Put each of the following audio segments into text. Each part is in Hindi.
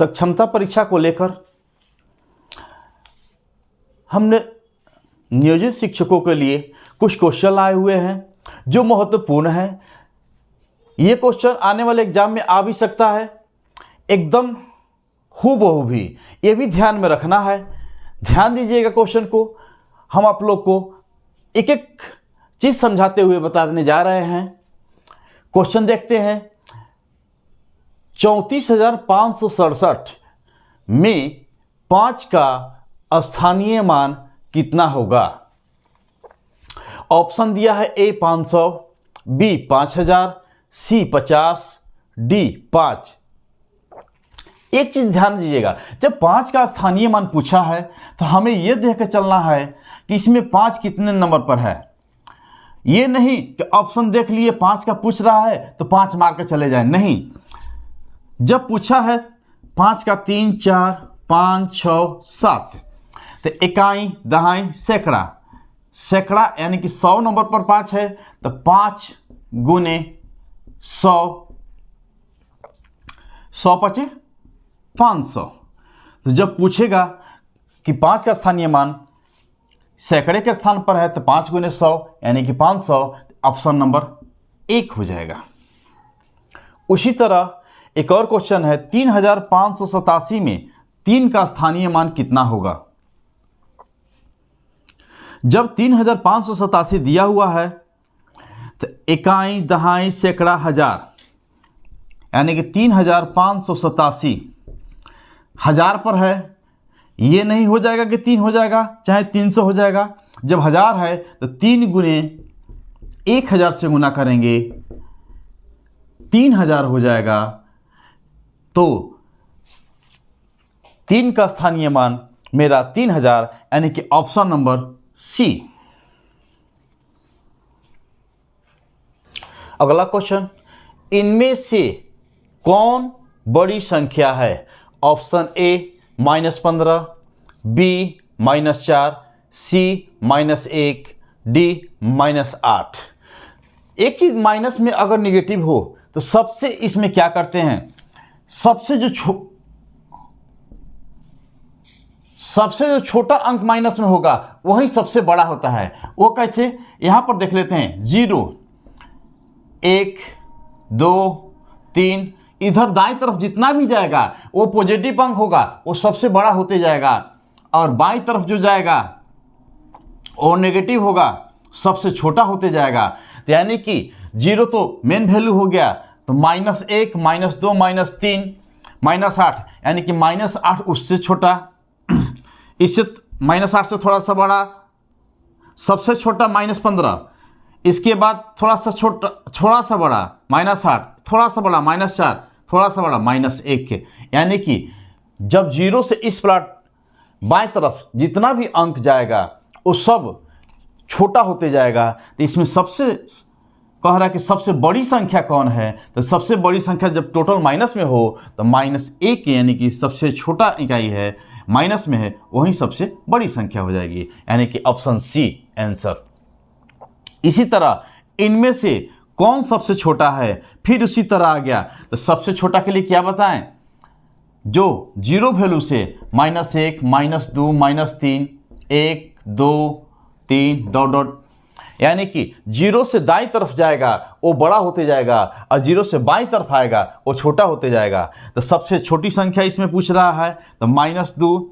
सक्षमता परीक्षा को लेकर हमने नियोजित शिक्षकों के लिए कुछ क्वेश्चन लाए हुए हैं जो महत्वपूर्ण है। ये क्वेश्चन आने वाले एग्जाम में आ भी सकता है, एकदम हूबहू भी, ये भी ध्यान में रखना है। ध्यान दीजिएगा क्वेश्चन को। हम आप लोग को एक एक चीज़ समझाते हुए बताने जा रहे हैं। क्वेश्चन देखते हैं। 34,567 में 5 का स्थानीय मान कितना होगा? ऑप्शन दिया है ए 500, बी 5000, सी 50, डी 5। एक चीज ध्यान दीजिएगा, जब 5 का स्थानीय मान पूछा है तो हमें यह देख कर चलना है कि इसमें 5 कितने नंबर पर है। ये नहीं कि ऑप्शन देख लिए 5 का पूछ रहा है तो 5 मार कर चले जाए, नहीं। जब पूछा है 5 का 3, 4, 5, 6, 7, तो इकाई, दहाई, सैकड़ा, सैकड़ा यानी कि 100 नंबर पर 5 है तो 5 गुने 100, 100 पचे 500। तो जब पूछेगा कि 5 का स्थानीय मान सैकड़े के स्थान पर है तो 5 गुने 100 यानी कि 500, ऑप्शन नंबर 1 हो जाएगा। उसी तरह एक और क्वेश्चन है, 3587 में 3 का स्थानीय मान कितना होगा? जब 3587 दिया हुआ है तो इकाई, दहाई, सैकड़ा, हजार यानी कि 3587 हजार पर है। ये नहीं हो जाएगा कि 3 हो जाएगा, चाहे 300 हो जाएगा। जब हजार है तो 3 गुने 1000 से गुना करेंगे 3000 हो जाएगा। तो 3 का स्थानीय मान मेरा 3000 यानी कि ऑप्शन नंबर सी। अगला क्वेश्चन, इनमें से कौन बड़ी संख्या है? Option A -15, B -4, C -1, D -8। एक चीज माइनस में अगर निगेटिव हो तो सबसे इसमें क्या करते हैं, सबसे जो छोटा अंक माइनस में होगा वही सबसे बड़ा होता है। वो कैसे, यहां पर देख लेते हैं। 0, 1, 2, 3, इधर दाईं तरफ जितना भी जाएगा वो पॉजिटिव अंक होगा, वो सबसे बड़ा होते जाएगा, और बाईं तरफ जो जाएगा वो नेगेटिव होगा, सबसे छोटा होते जाएगा। तो यानी कि 0 तो मेन वैल्यू हो गया, तो -1, -2, -3, -8 यानी कि -8 उससे छोटा, इससे -8 से थोड़ा सा बड़ा, सबसे छोटा -15, इसके बाद थोड़ा सा छोटा, थोड़ा सा बड़ा -8, थोड़ा सा बड़ा -4, थोड़ा सा बड़ा -1। यानी कि जब 0 से इस प्लॉट बाएं तरफ जितना भी अंक जाएगा वो सब छोटा होते जाएगा। तो इसमें सबसे कह रहा है कि सबसे बड़ी संख्या कौन है, तो सबसे बड़ी संख्या जब टोटल माइनस में हो तो -1 यानी कि सबसे छोटा इकाई है, माइनस में है, वही सबसे बड़ी संख्या हो जाएगी, यानी कि ऑप्शन सी आंसर। इसी तरह इनमें से कौन सबसे छोटा है, फिर उसी तरह आ गया। तो सबसे छोटा के लिए क्या बताएं, जो 0 वैल्यू से -1, -2, -3, 1, 2, 3 डॉट डॉट, यानी कि 0 से दाईं तरफ जाएगा वो बड़ा होते जाएगा, और 0 से बाईं तरफ आएगा वो छोटा होते जाएगा। तो सबसे छोटी संख्या इसमें पूछ रहा है, तो -2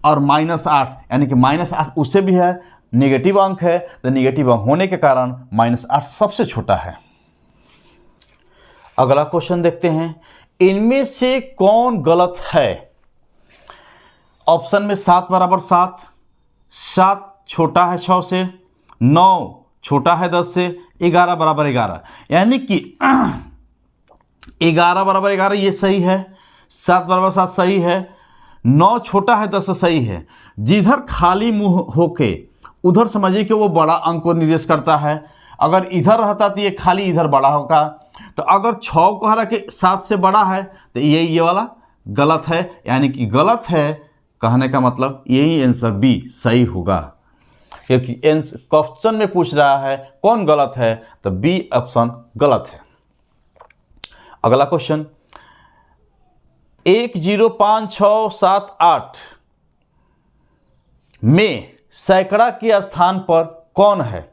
और -8 यानी कि -8 उससे भी है, नेगेटिव अंक है, तो नेगेटिव अंक होने के कारण -8 सबसे छोटा है। अगला क्वेश्चन देखते हैं, इनमें से कौन गलत है? ऑप्शन में 7 बराबर 7, 7 छोटा है 6 से, 9 छोटा है 10 से, 11 बराबर 11, यानी कि 11 बराबर 11 ये सही है, 7 बराबर 7 सही है, 9 छोटा है 10 से सही है। जिधर खाली मुंह होके उधर समझिए कि वो बड़ा अंक को निर्देश करता है। अगर इधर रहता तो ये खाली इधर बड़ा होगा। तो अगर 6 कह रहा कि 7 से बड़ा है तो ये वाला गलत है, यानी कि गलत है कहने का मतलब यही आंसर बी सही होगा, क्योंकि क्वेश्चन में पूछ रहा है कौन गलत है, तो बी ऑप्शन गलत है। अगला क्वेश्चन, 105678 में सैकड़ा के स्थान पर कौन है?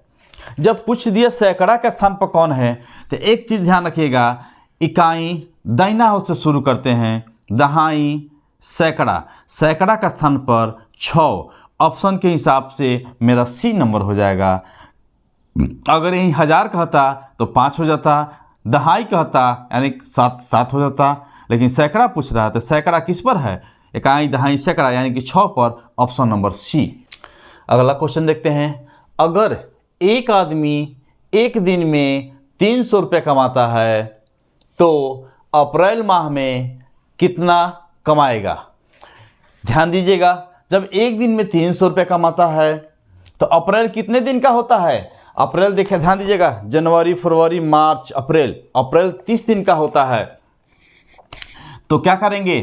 जब पूछ दिया सैकड़ा के स्थान पर कौन है तो एक चीज़ ध्यान रखिएगा, इकाई दाहिना हाथ से शुरू करते हैं, दहाई सैकड़ा, सैकड़ा का स्थान पर 6, ऑप्शन के हिसाब से मेरा सी नंबर हो जाएगा। अगर यही 1000 कहता तो 5 हो जाता, दहाई कहता यानी 7 हो जाता, लेकिन सैकड़ा पूछ रहा है तो सैकड़ा किस पर है? इकाई दहाई सैकड़ा यानी कि 6 पर, ऑप्शन नंबर सी। अगला क्वेश्चन देखते हैं, अगर एक आदमी एक दिन में 300 रुपये कमाता है तो अप्रैल माह में कितना कमाएगा? ध्यान दीजिएगा, जब एक दिन में 300 रुपये कमाता है तो अप्रैल कितने दिन का होता है? अप्रैल देखिए, ध्यान दीजिएगा, जनवरी फरवरी मार्च अप्रैल, अप्रैल 30 दिन का होता है। तो क्या करेंगे?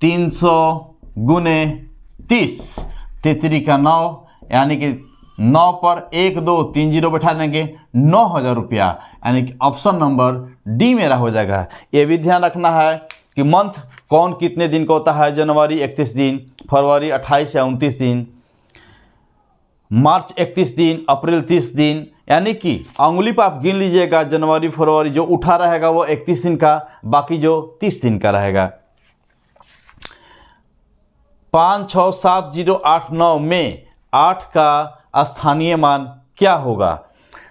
300 गुने 30, 33 का 9 यानी कि 9 पर 1 2 3 0 बैठा देंगे, 9000 रुपया, यानी कि ऑप्शन नंबर डी मेरा हो जाएगा। ये भी ध्यान रखना है कि मंथ कौन कितने दिन का होता है, जनवरी 31 दिन, फरवरी 28 या 29 दिन, मार्च 31 दिन, अप्रैल 30 दिन, यानी कि अंगुली पर आप गिन लीजिएगा, जनवरी फरवरी जो उठा रहेगा वो 31 दिन का, बाकी जो 30 दिन का रहेगा। 5 6 7 0 8 9 में 8 का स्थानीय मान क्या होगा?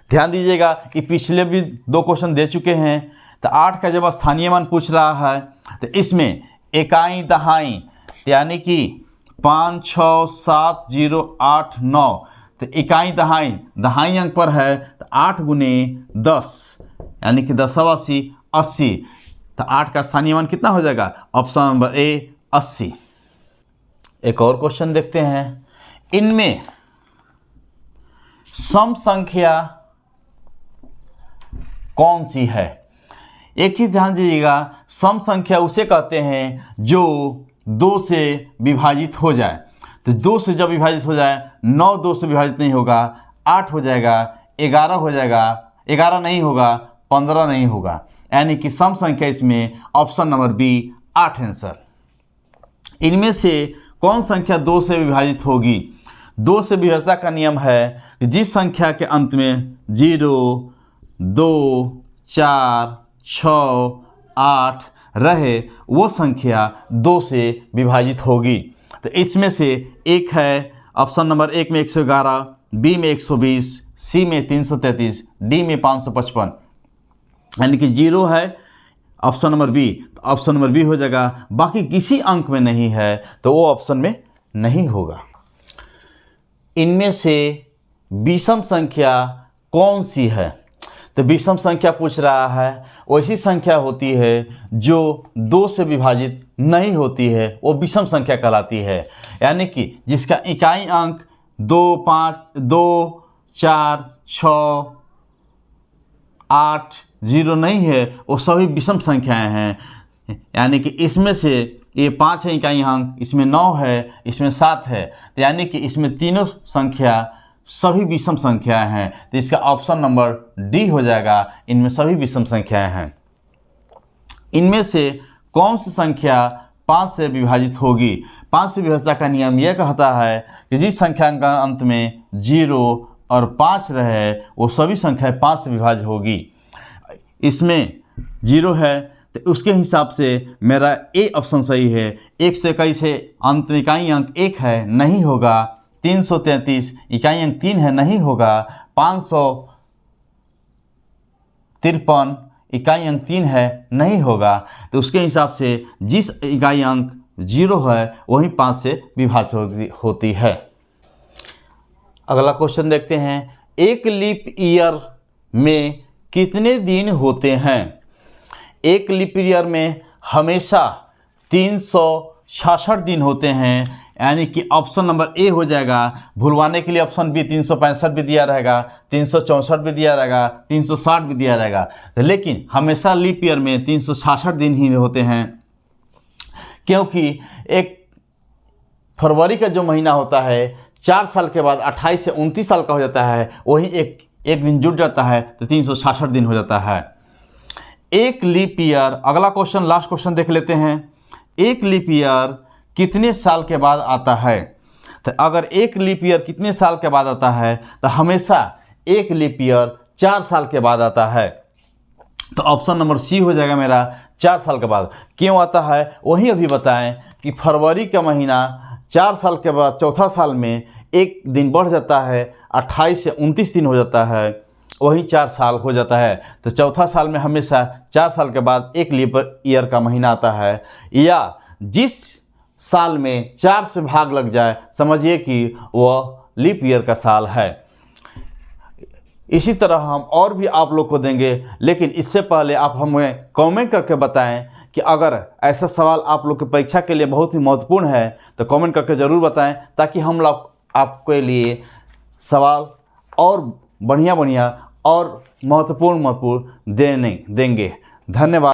ध्यान दीजिएगा कि पिछले भी 2 क्वेश्चन दे चुके हैं, तो 8 का जब स्थानीय मान पूछ रहा है तो इसमें इकाई दहाई यानी कि 5 6 7 0 8 9, तो इकाई दहाई दहाई अंक पर है तो 8 गुने 10 यानी कि 10 80 80, तो 8 का स्थानीय मान कितना हो जाएगा? Option number A 80। एक और क्वेश्चन देखते हैं, इनमें सम संख्या कौन सी है? एक चीज ध्यान दीजिएगा, सम संख्या उसे कहते हैं जो 2 से विभाजित हो जाए। तो 2 से जब विभाजित हो जाए, 9 2 से विभाजित नहीं होगा, 8 हो जाएगा, 11 हो जाएगा, 11 नहीं होगा, 15 नहीं होगा, यानी कि सम संख्या इसमें ऑप्शन नंबर बी 8 आंसर। इनमें से कौन संख्या 2 से विभाजित होगी? 2 से विभाज्यता का नियम है कि जिस संख्या के अंत में 0 2 4 6 8 रहे वो संख्या 2 से विभाजित होगी। तो इसमें से एक है ऑप्शन नंबर 1 में 111, बी में 120, सी में 333, डी में 555, यानी कि 0 है ऑप्शन नंबर बी, तो ऑप्शन नंबर बी हो जाएगा। बाकी किसी अंक में नहीं है तो वो ऑप्शन में नहीं होगा। इनमें से विषम संख्या कौन सी है? तो विषम संख्या पूछ रहा है, वैसी संख्या होती है जो 2 से विभाजित नहीं होती है, वो विषम संख्या कहलाती है, यानी कि जिसका इकाई अंक 2 5 2 4 6 8 0 नहीं है, वो सभी विषम संख्याएं हैं। यानी कि इसमें से ये 5 है इकाई अंक, इसमें 9 है, इसमें 7 है, तो यानी कि इसमें तीनों संख्या सभी विषम संख्याएं हैं, तो इसका ऑप्शन नंबर डी हो जाएगा। इनमें सभी विषम संख्याएं हैं। इनमें से कौन सी संख्या 5 से विभाजित होगी? 5 से विभाज्यता का नियम यह कहता है कि जिस संख्या का अंत में 0 और 5 रहे वो सभी संख्याएं 5 से विभाज्य होगी। इसमें 0 है तो उसके हिसाब से मेरा ए ऑप्शन सही है। 1 से इक्कीस से अंत में इकाई अंक 1 है, नहीं होगा। 333 इकाई अंक 3 है, नहीं होगा। 553 इकाई अंक 3 है, नहीं होगा। तो उसके हिसाब से जिस इकाई अंक 0 है वही 5 से विभाजित होती है। अगला क्वेश्चन देखते हैं, एक लीप ईयर में कितने दिन होते हैं? एक लीप ईयर में हमेशा 366 दिन होते हैं, यानी कि ऑप्शन नंबर ए हो जाएगा। भुलवाने के लिए ऑप्शन बी 365 भी दिया रहेगा, 364 भी दिया रहेगा, 360 भी दिया रहेगा, लेकिन हमेशा लीप ईयर में 366 दिन ही होते हैं, क्योंकि एक फरवरी का जो महीना होता है 4 साल के बाद 28 से 29 साल का हो जाता है, वही एक दिन जुड़ जाता है तो 366 दिन हो जाता है। एक लीप ईयर। अगला क्वेश्चन, लास्ट क्वेश्चन देख लेते हैं। एक लीप ईयर कितने साल के बाद आता है। तो अगर एक लीप ईयर कितने साल के बाद आता है, तो हमेशा एक लीप ईयर 4 साल के बाद आता है। तो ऑप्शन नंबर सी हो जाएगा मेरा 4 साल के बाद। क्यों आता है वही अभी बताएं कि फरवरी का महीना 4 साल के बाद चौथा साल में एक दिन बढ़ जाता है, 28 से 29 दिन हो जाता है, वही 4 साल हो जाता है। तो चौथा साल में हमेशा 4 साल के बाद एक लीप ईयर का महीना आता है, या जिस साल में 4 से भाग लग जाए समझिए कि वह लीप ईयर का साल है। इसी तरह हम और भी आप लोग को देंगे, लेकिन इससे पहले आप हमें कमेंट करके बताएं कि अगर ऐसा सवाल आप लोग की परीक्षा के लिए बहुत ही महत्वपूर्ण है तो कमेंट करके ज़रूर बताएं, ताकि हम लोग आपके लिए सवाल और बढ़िया और महत्वपूर्ण देंगे। धन्यवाद।